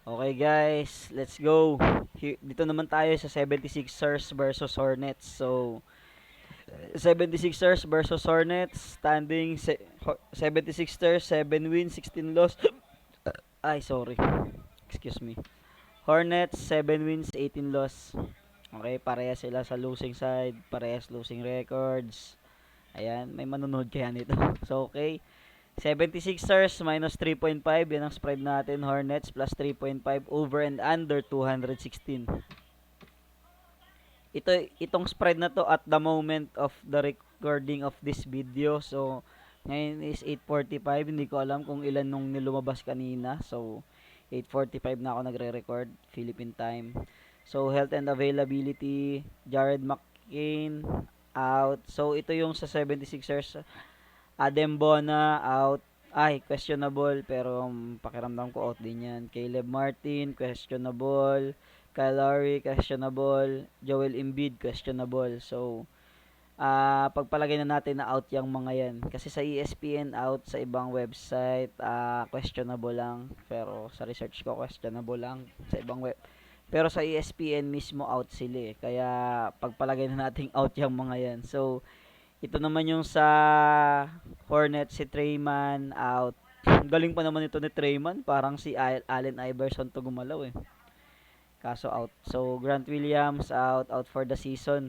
Okay guys, let's go. Dito naman tayo sa 76ers versus Hornets. So, 76ers versus Hornets, standing 76ers 7 wins, 16 loss. Ay, sorry. Excuse me. Hornets 7 wins, 18 loss. Okay, parehas sila sa losing side, parehas losing records. Ayan, may manonood kaya nito. So, okay. 76ers minus 3.5, yan ang spread natin. Hornets plus 3.5, over and under 216. Itong spread na to at the moment of the recording of this video. So, ngayon is 8:45. Hindi ko alam kung ilan nung nilumabas kanina. So, 8:45 na ako nagre-record, Philippine time. So, health and availability, Jared McCain out. So, ito yung sa 76ers. Adem Bona out. Ay, questionable, pero pakiramdam ko out din yan. Caleb Martin, questionable. Kyle Lowry, questionable. Joel Embiid, questionable. So, pagpalagay na natin na out yung mga yan. Kasi sa ESPN out, sa ibang website, questionable lang. Pero sa research ko, questionable lang. Sa ibang web. Pero sa ESPN mismo out sila eh. Kaya pagpalagay na natin out yung mga yan. So, ito naman yung sa Hornets, si Treyman out. Galing pa naman ito ni Treyman, parang si Allen Iverson to gumalaw eh. Kaso out. So Grant Williams out for the season.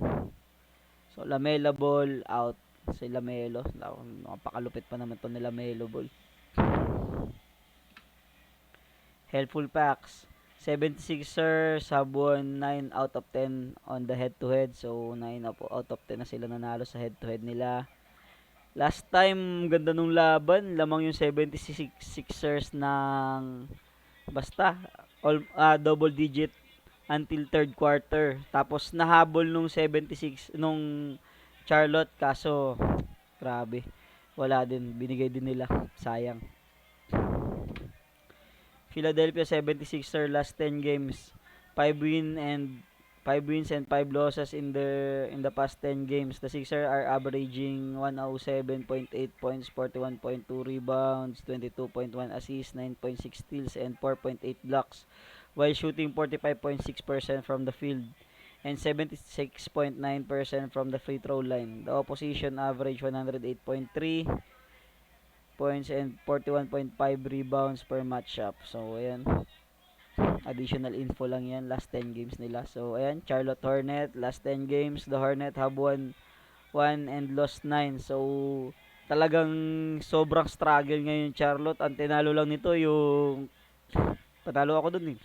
So Lamelo Ball out. Si Lamelo, napakalupit pa naman to ni Lamelo Ball. Helpful facts. 76ers have won 9 out of 10 on the head-to-head. So 9 out of 10 na sila nanalo sa head-to-head nila. Last time, ganda nung laban. Lamang yung 76ers ng basta double digit until third quarter. Tapos nahabol nung 76 nung Charlotte, kaso grabe. Wala din, binigay din nila. Sayang. Philadelphia 76ers last 10 games, 5 wins and 5 losses in the past 10 games. The Sixers are averaging 107.8 points, 41.2 rebounds, 22.1 assists, 9.6 steals and 4.8 blocks while shooting 45.6% from the field and 76.9% from the free throw line. The opposition averaged 108.3 points and 41.5 rebounds per matchup. So, ayan. Additional info lang yan. Last 10 games nila. So, ayan. Charlotte Hornet. Last 10 games. The Hornet have won 1 and lost 9. So, talagang sobrang struggle ngayon Charlotte. Ang tinalo lang nito yung... Patalo ako dun eh.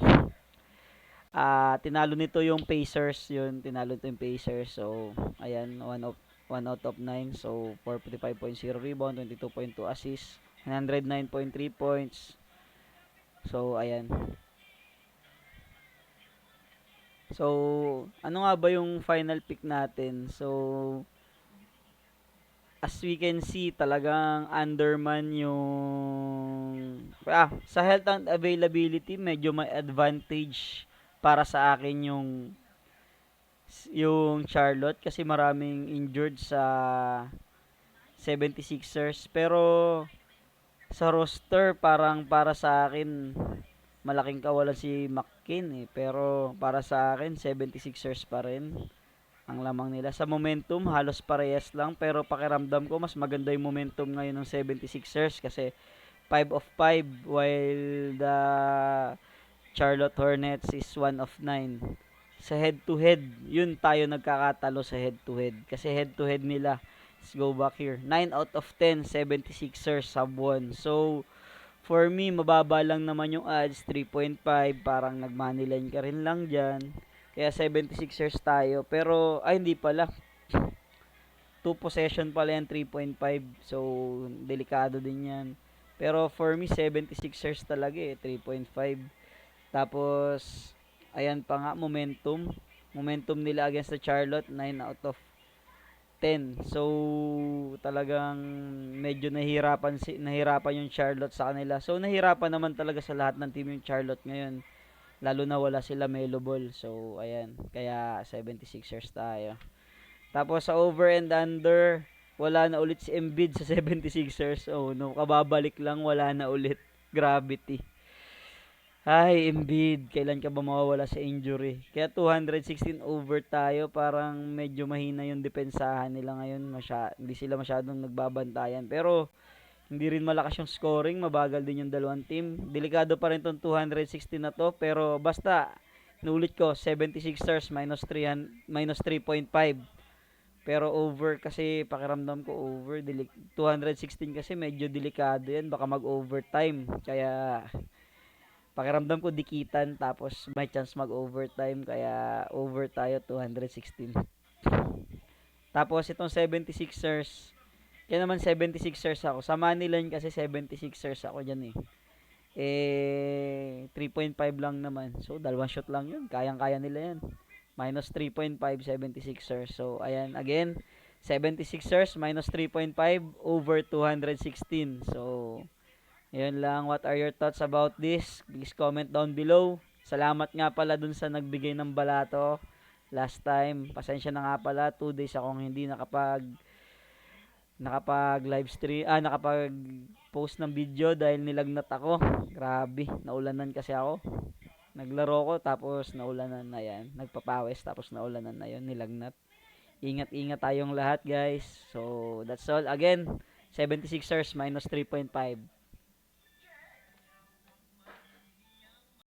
Tinalo nito yung Pacers. Yun, tinalo nito yung Pacers. So, ayan. 1 out of 9. So, 45.0 rebound, 22.2 assists, 109.3 points. So, ayan. So, ano nga ba yung final pick natin? So, as we can see, talagang underman yung... sa health and availability, medyo may advantage para sa akin yung Charlotte kasi maraming injured sa 76ers. Pero sa roster, parang para sa akin, malaking kawalan si McKin eh. Pero para sa akin, 76ers pa rin ang lamang nila. Sa momentum, halos parehas lang. Pero pakiramdam ko, mas maganda yung momentum ngayon ng 76ers kasi 5 of 5 while the Charlotte Hornets is 1 of 9. Sa head-to-head, yun tayo nagkakatalo sa head-to-head. Kasi head-to-head nila, let's go back here, 9 out of 10, 76ers have won. So, for me, mababa lang naman yung odds, 3.5, parang nag-money line ka rin lang dyan. Kaya 76ers tayo. Pero, ay hindi pala. 2 possession pala yan, 3.5. So, delikado din yan. Pero for me, 76ers talaga eh, 3.5. Tapos, ayan pa nga, momentum. Momentum nila against the Charlotte, 9 out of 10. So, talagang medyo nahirapan yung Charlotte sa kanila. So, nahirapan naman talaga sa lahat ng team yung Charlotte ngayon. Lalo na wala sila Melo Ball. So, ayan. Kaya, 76ers tayo. Tapos, sa over and under, wala na ulit si Embiid sa 76ers. Oh, no. Kababalik lang, wala na ulit. Gravity. Ay, Embiid, kailan ka ba mawawala sa injury? Kaya 216 over tayo, parang medyo mahina yung depensahan nila ngayon. Hindi sila masyadong nagbabantayan. Pero hindi rin malakas yung scoring, mabagal din yung dalawang team. Delikado pa rin tong 216 na to, pero basta, nulit ko, 76ers minus 3, minus 3.5. Pero over kasi pakiramdam ko 216 kasi medyo delikado yan, baka mag-overtime. Kaya pakiramdam ko dikitan tapos may chance mag-overtime kaya over tayo 216. Tapos itong 76ers, kaya naman 76ers ako. Sa Moneyline kasi 76ers ako dyan eh. 3.5 lang naman. So, dalawang shot lang yun. Kayang-kaya nila yan. Minus 3.5, 76ers. So, ayan. Again, 76ers minus 3.5 over 216. So, yun lang. What are your thoughts about this? Please comment down below. Salamat nga pala dun sa nagbigay ng balato last time. Pasensya na nga pala. 2 days akong hindi nakapag live stream, nakapag post ng video dahil nilagnat ako. Grabe, naulanan kasi ako. Naglaro ko tapos naulanan na yan. Nagpapawis tapos naulanan na yon, nilagnat. Ingat-ingat tayong lahat guys. So, that's all. Again, 76ers minus 3.5.